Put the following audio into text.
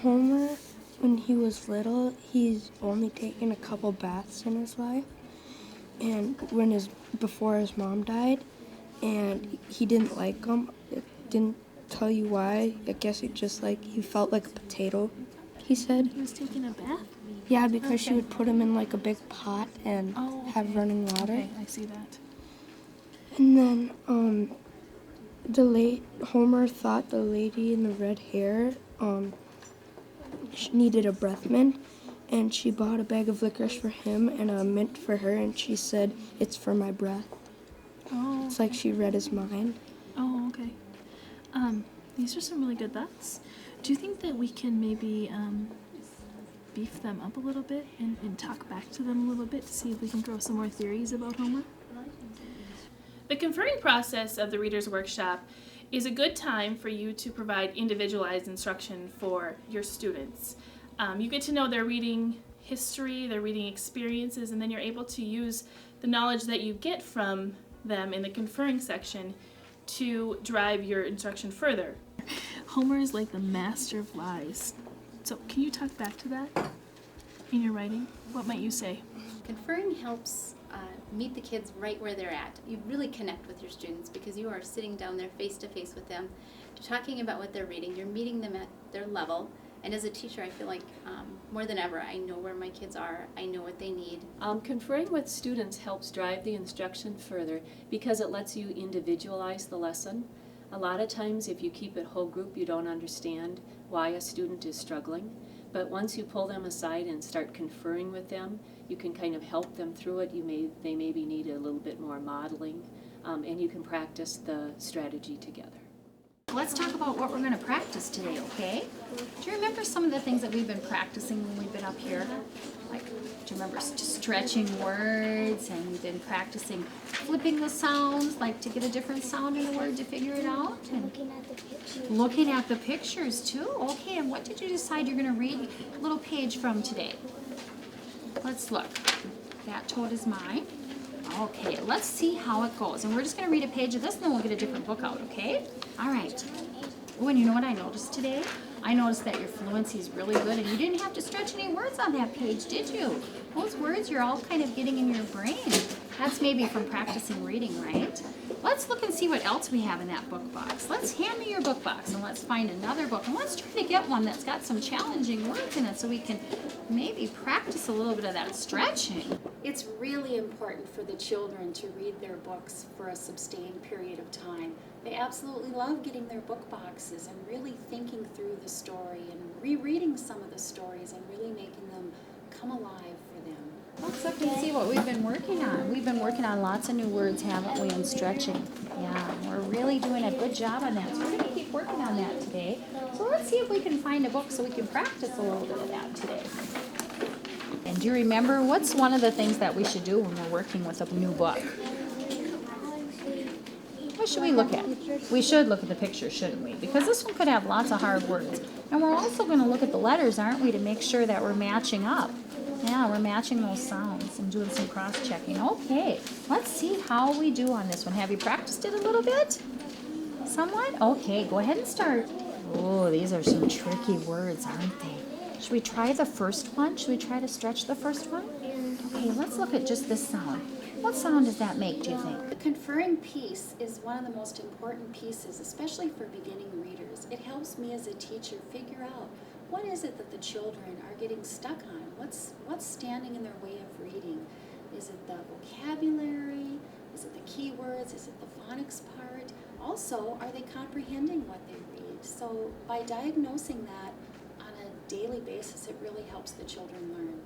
Homer, when he was little, he's only taken a couple baths in his life, and before his mom died, and he didn't like them. It didn't tell you why. I guess he felt like a potato. He said. He was taking a bath? Yeah, because she would put him in like a big pot and have running water. Okay, I see that. And then Homer thought the lady in the red hair she needed a breath mint, and she bought a bag of licorice for him and a mint for her, and she said, "It's for my breath." Oh. It's like she read his mind. Oh, okay. These are some really good thoughts. Do you think that we can maybe beef them up a little bit and talk back to them a little bit to see if we can throw some more theories about Homer? The conferring process of the Reader's Workshop is a good time for you to provide individualized instruction for your students. You get to know their reading history, their reading experiences, and then you're able to use the knowledge that you get from them in the conferring section to drive your instruction further. Homer is like the master of lies. So can you talk back to that in your writing? What might you say? Conferring helps meet the kids right where they're at. You really connect with your students because you are sitting down there face to face with them, talking about what they're reading. You're meeting them at their level. And as a teacher, I feel like more than ever, I know where my kids are. I know what they need. Conferring with students helps drive the instruction further because it lets you individualize the lesson. A lot of times, if you keep it whole group, you don't understand why a student is struggling. But once you pull them aside and start conferring with them, you can kind of help them through it. They maybe need a little bit more modeling, and you can practice the strategy together. Let's talk about what we're going to practice today, okay? Do you remember some of the things that we've been practicing when we've been up here? Like, do you remember stretching words, and we've been practicing flipping the sounds, like to get a different sound in a word to figure it out? And looking at the pictures too. Okay, and what did you decide you're going to read a little page from today? Let's look. That toad is mine. Okay, let's see how it goes. And we're just going to read a page of this, and then we'll get a different book out, okay? All right. Oh, and you know what I noticed today? I noticed that your fluency is really good, and you didn't have to stretch any words on that page, did you? Those words you're all kind of getting in your brain. That's maybe from practicing reading, right? Let's look and see what else we have in that book box. Let's hand me your book box, and let's find another book. And let's try to get one that's got some challenging words in it so we can maybe practice a little bit of that stretching. It's really important for the children to read their books for a sustained period of time. They absolutely love getting their book boxes and really thinking through the story and rereading some of the stories and really making them come alive for them. Let's look and see what we've been working on. We've been working on lots of new words, haven't we, and stretching. Yeah, we're really doing a good job on that. So we're going to keep working on that today. So let's see if we can find a book so we can practice a little bit of that today. And do you remember what's one of the things that we should do when we're working with a new book? What should we look at? We should look at the picture, shouldn't we? Because this one could have lots of hard words. And we're also going to look at the letters, aren't we, to make sure that we're matching up. Yeah, we're matching those sounds and doing some cross-checking. Okay, let's see how we do on this one. Have you practiced it a little bit? Somewhat? Okay, go ahead and start. Oh, these are some tricky words, aren't they? Should we try the first one? Should we try to stretch the first one? Okay, let's look at just this sound. What sound does that make, do you think? The conferring piece is one of the most important pieces, especially for beginning readers. It helps me as a teacher figure out what is it that the children are getting stuck on? What's standing in their way of reading? Is it the vocabulary? Is it the keywords? Is it the phonics part? Also, are they comprehending what they read? So by diagnosing that on a daily basis, it really helps the children learn.